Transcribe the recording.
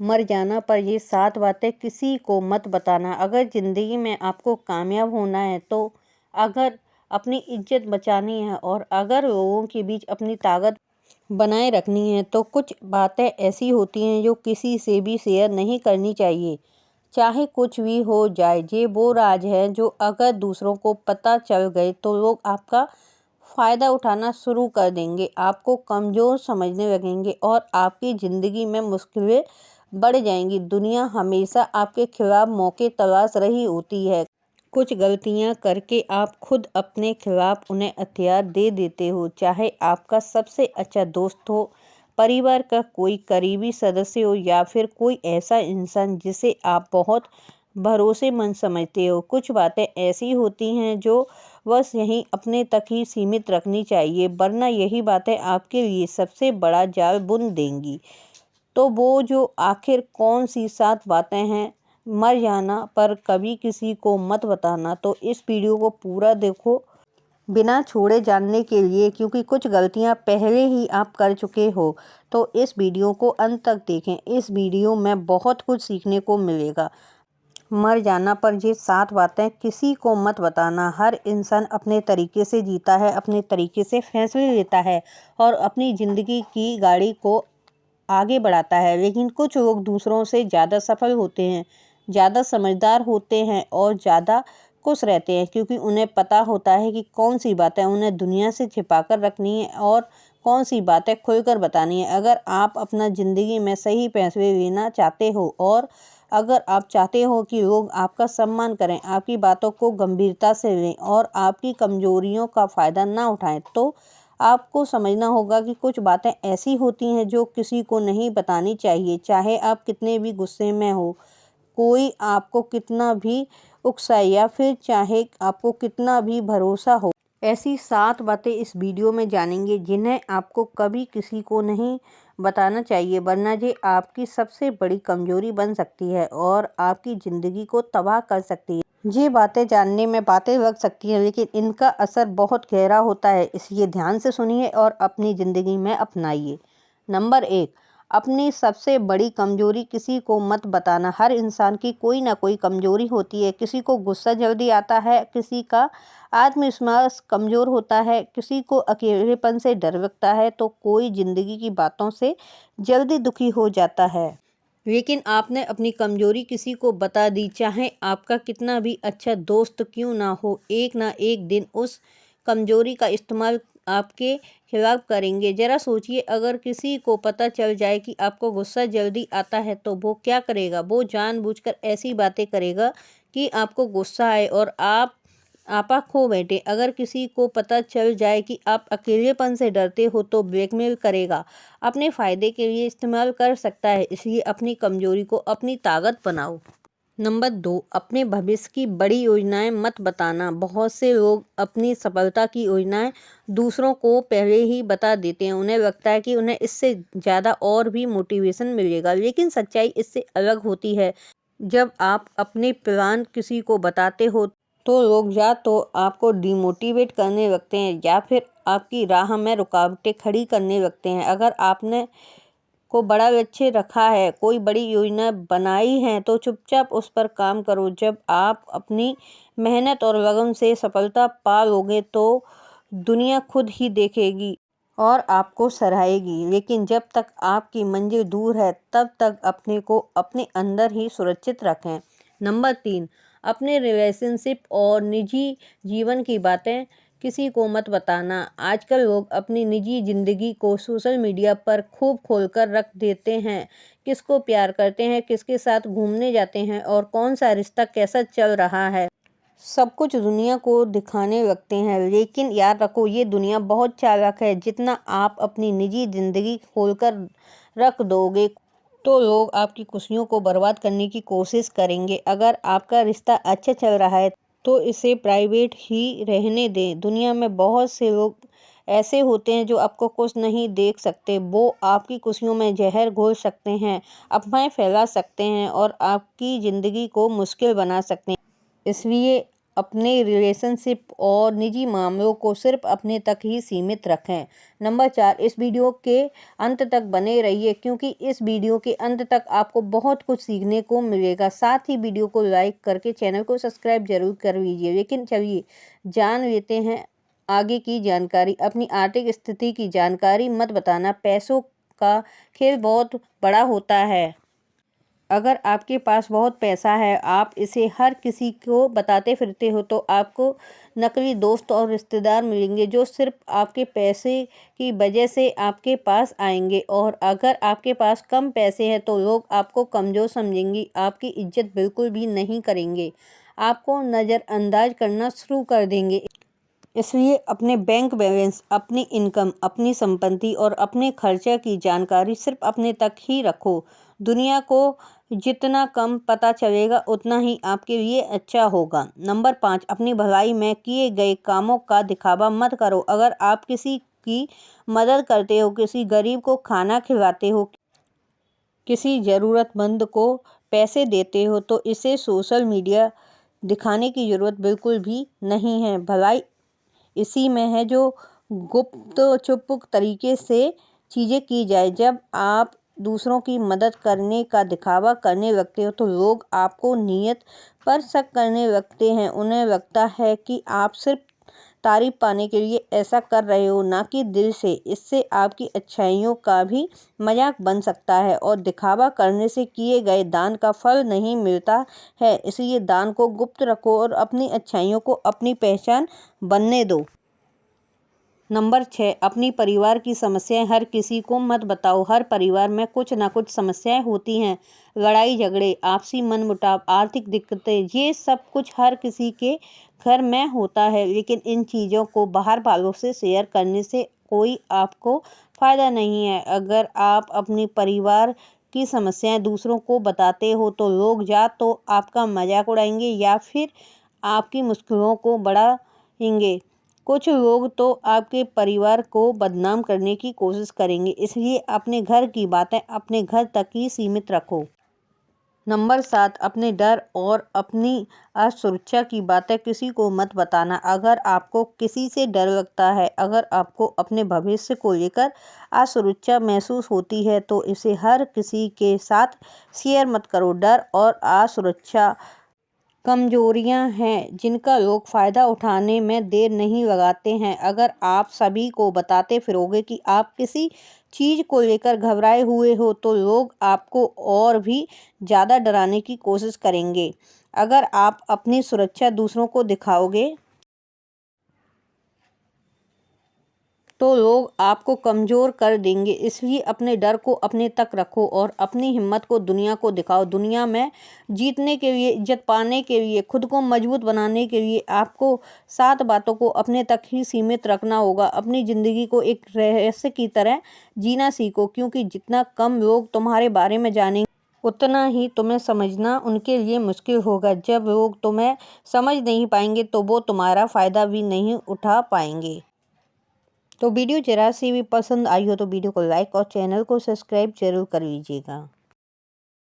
मर जाना पर ये 7 बातें किसी को मत बताना। अगर ज़िंदगी में आपको कामयाब होना है, तो अगर अपनी इज्जत बचानी है और अगर लोगों के बीच अपनी ताकत बनाए रखनी है, तो कुछ बातें ऐसी होती हैं जो किसी से भी शेयर नहीं करनी चाहिए। चाहे कुछ भी हो जाए, ये वो राज है जो अगर दूसरों को पता चल गए तो लोग आपका फ़ायदा उठाना शुरू कर देंगे, आपको कमज़ोर समझने लगेंगे और आपकी ज़िंदगी में मुश्किलें बढ़ जाएंगी। दुनिया हमेशा आपके खिलाफ मौके तलाश रही होती है। कुछ गलतियां करके आप खुद अपने खिलाफ उन्हें हथियार दे देते हो, चाहे आपका सबसे अच्छा दोस्त हो, परिवार का कोई करीबी सदस्य हो या फिर कोई ऐसा इंसान जिसे आप बहुत भरोसेमंद समझते हो। कुछ बातें ऐसी होती हैं जो बस यहीं अपने तक ही सीमित रखनी चाहिए, वरना यही बातें आपके लिए सबसे बड़ा जाल बुन देंगी। तो वो जो आखिर कौन सी 7 बातें हैं? मर जाना पर कभी किसी को मत बताना। तो इस वीडियो को पूरा देखो बिना छोड़े जानने के लिए, क्योंकि कुछ गलतियां पहले ही आप कर चुके हो। तो इस वीडियो को अंत तक देखें, इस वीडियो में बहुत कुछ सीखने को मिलेगा। मर जाना पर ये 7 बातें किसी को मत बताना। हर इंसान अपने तरीके से जीता है, अपने तरीके से फैसले लेता है और अपनी ज़िंदगी की गाड़ी को आगे बढ़ाता है, लेकिन कुछ लोग दूसरों से ज़्यादा सफल होते हैं, ज़्यादा समझदार होते हैं और ज़्यादा खुश रहते हैं, क्योंकि उन्हें पता होता है कि कौन सी बातें उन्हें दुनिया से छिपा कर रखनी है और कौन सी बातें खुलकर बतानी है। अगर आप अपना ज़िंदगी में सही फैसले लेना चाहते हो और अगर आप चाहते हो कि लोग आपका सम्मान करें, आपकी बातों को गंभीरता से लें और आपकी कमजोरियों का फ़ायदा ना उठाएं, तो आपको समझना होगा कि कुछ बातें ऐसी होती हैं जो किसी को नहीं बतानी चाहिए। चाहे आप कितने भी गुस्से में हो, कोई आपको कितना भी उकसाए या फिर चाहे आपको कितना भी भरोसा हो, ऐसी 7 बातें इस वीडियो में जानेंगे जिन्हें आपको कभी किसी को नहीं बताना चाहिए, वरना ये आपकी सबसे बड़ी कमजोरी बन सकती है और आपकी ज़िंदगी को तबाह कर सकती है। ये बातें जानने में बातें लग सकती हैं, लेकिन इनका असर बहुत गहरा होता है, इसलिए ध्यान से सुनिए और अपनी ज़िंदगी में अपनाइए। नंबर 1, अपनी सबसे बड़ी कमजोरी किसी को मत बताना। हर इंसान की कोई ना कोई कमजोरी होती है। किसी को गुस्सा जल्दी आता है, किसी का आत्मविश्वास कमज़ोर होता है, किसी को अकेलेपन से डर लगता है, तो कोई ज़िंदगी की बातों से जल्दी दुखी हो जाता है। लेकिन आपने अपनी कमज़ोरी किसी को बता दी, चाहे आपका कितना भी अच्छा दोस्त क्यों ना हो, एक ना एक दिन उस कमज़ोरी का इस्तेमाल आपके खिलाफ करेंगे। ज़रा सोचिए, अगर किसी को पता चल जाए कि आपको गुस्सा जल्दी आता है, तो वो क्या करेगा? वो जानबूझकर ऐसी बातें करेगा कि आपको गुस्सा आए और आपा खो बैठे। अगर किसी को पता चल जाए कि आप अकेलेपन से डरते हो, तो ब्लैकमेल करेगा, अपने फ़ायदे के लिए इस्तेमाल कर सकता है। इसलिए अपनी कमज़ोरी को अपनी ताकत बनाओ। नंबर 2, अपने भविष्य की बड़ी योजनाएं मत बताना। बहुत से लोग अपनी सफलता की योजनाएं दूसरों को पहले ही बता देते हैं। उन्हें लगता है कि उन्हें इससे ज़्यादा और भी मोटिवेशन मिलेगा, लेकिन सच्चाई इससे अलग होती है। जब आप अपने प्लान किसी को बताते हो, तो लोग या तो आपको डिमोटिवेट करने लगते हैं या फिर आपकी राह में रुकावटें खड़ी करने लगते हैं। अगर आपने को बड़ा लक्ष्य रखा है, कोई बड़ी योजना बनाई है, तो चुपचाप उस पर काम करो। जब आप अपनी मेहनत और लगन से सफलता पा लोगे, तो दुनिया खुद ही देखेगी और आपको सराहेगी। लेकिन जब तक आपकी मंजिल दूर है, तब तक अपने को अपने अंदर ही सुरक्षित रखें। नंबर 3, अपने रिलेशनशिप और निजी जीवन की बातें किसी को मत बताना। आजकल लोग अपनी निजी ज़िंदगी को सोशल मीडिया पर खूब खोलकर रख देते हैं। किसको प्यार करते हैं, किसके साथ घूमने जाते हैं और कौन सा रिश्ता कैसा चल रहा है, सब कुछ दुनिया को दिखाने लगते हैं। लेकिन याद रखो, ये दुनिया बहुत चालाक है। जितना आप अपनी निजी ज़िंदगी खोलकर रख दोगे, तो लोग आपकी खुशियों को बर्बाद करने की कोशिश करेंगे। अगर आपका रिश्ता अच्छा चल रहा है, तो इसे प्राइवेट ही रहने दें। दुनिया में बहुत से लोग ऐसे होते हैं जो आपको खुश नहीं देख सकते। वो आपकी खुशियों में जहर घोल सकते हैं, अफवाहें फैला सकते हैं और आपकी ज़िंदगी को मुश्किल बना सकते हैं। इसलिए अपने रिलेशनशिप और निजी मामलों को सिर्फ अपने तक ही सीमित रखें। नंबर 4, इस वीडियो के अंत तक बने रहिए क्योंकि इस वीडियो के अंत तक आपको बहुत कुछ सीखने को मिलेगा। साथ ही वीडियो को लाइक करके चैनल को सब्सक्राइब जरूर कर लीजिए। लेकिन चलिए जान लेते हैं आगे की जानकारी। अपनी आर्थिक स्थिति की जानकारी मत बताना। पैसों का खेल बहुत बड़ा होता है। अगर आपके पास बहुत पैसा है, आप इसे हर किसी को बताते फिरते हो, तो आपको नकली दोस्त और रिश्तेदार मिलेंगे जो सिर्फ आपके पैसे की वजह से आपके पास आएंगे। और अगर आपके पास कम पैसे हैं तो लोग आपको कमज़ोर समझेंगे, आपकी इज्जत बिल्कुल भी नहीं करेंगे, आपको नज़रअंदाज करना शुरू कर देंगे। इसलिए अपने बैंक बैलेंस, अपनी इनकम, अपनी संपत्ति और अपने खर्चा की जानकारी सिर्फ अपने तक ही रखो। दुनिया को जितना कम पता चलेगा उतना ही आपके लिए अच्छा होगा। नंबर 5, अपनी भलाई में किए गए कामों का दिखावा मत करो। अगर आप किसी की मदद करते हो, किसी गरीब को खाना खिलाते हो, किसी ज़रूरतमंद को पैसे देते हो, तो इसे सोशल मीडिया दिखाने की ज़रूरत बिल्कुल भी नहीं है। भलाई इसी में है जो गुप्त चुप तरीके से चीज़ें की जाए। जब आप दूसरों की मदद करने का दिखावा करने लगते हो तो लोग आपको नीयत पर शक करने लगते हैं। उन्हें लगता है कि आप सिर्फ तारीफ पाने के लिए ऐसा कर रहे हो, ना कि दिल से। इससे आपकी अच्छाइयों का भी मजाक बन सकता है और दिखावा करने से किए गए दान का फल नहीं मिलता है। इसलिए दान को गुप्त रखो और अपनी अच्छाइयों को अपनी पहचान बनने दो। नंबर 6, अपनी परिवार की समस्याएं हर किसी को मत बताओ। हर परिवार में कुछ ना कुछ समस्याएं होती हैं। लड़ाई झगड़े, आपसी मनमुटाव, आर्थिक दिक्कतें, ये सब कुछ हर किसी के घर में होता है। लेकिन इन चीज़ों को बाहर वालों से शेयर करने से कोई आपको फ़ायदा नहीं है। अगर आप अपनी परिवार की समस्याएं दूसरों को बताते हो तो लोग या तो आपका मजाक उड़ाएंगे या फिर आपकी मुश्किलों को बढ़ाएंगे। कुछ लोग तो आपके परिवार को बदनाम करने की कोशिश करेंगे। इसलिए अपने घर की बातें अपने घर तक ही सीमित रखो। नंबर 7, अपने डर और अपनी असुरक्षा की बातें किसी को मत बताना। अगर आपको किसी से डर लगता है, अगर आपको अपने भविष्य को लेकर असुरक्षा महसूस होती है, तो इसे हर किसी के साथ शेयर मत करो। डर और असुरक्षा कमजोरियां हैं जिनका लोग फ़ायदा उठाने में देर नहीं लगाते हैं। अगर आप सभी को बताते फिरोगे कि आप किसी चीज़ को लेकर घबराए हुए हो तो लोग आपको और भी ज़्यादा डराने की कोशिश करेंगे। अगर आप अपनी सुरक्षा दूसरों को दिखाओगे तो लोग आपको कमज़ोर कर देंगे। इसलिए अपने डर को अपने तक रखो और अपनी हिम्मत को दुनिया को दिखाओ। दुनिया में जीतने के लिए, इज्जत पाने के लिए, खुद को मजबूत बनाने के लिए आपको 7 बातों को अपने तक ही सीमित रखना होगा। अपनी ज़िंदगी को एक रहस्य की तरह जीना सीखो, क्योंकि जितना कम लोग तुम्हारे बारे में जानेंगे उतना ही तुम्हें समझना उनके लिए मुश्किल होगा। जब लोग तुम्हें समझ नहीं पाएंगे तो वो तुम्हारा फ़ायदा भी नहीं उठा पाएंगे। तो वीडियो जरा सी भी पसंद आई हो तो वीडियो को लाइक और चैनल को सब्सक्राइब जरूर कर लीजिएगा।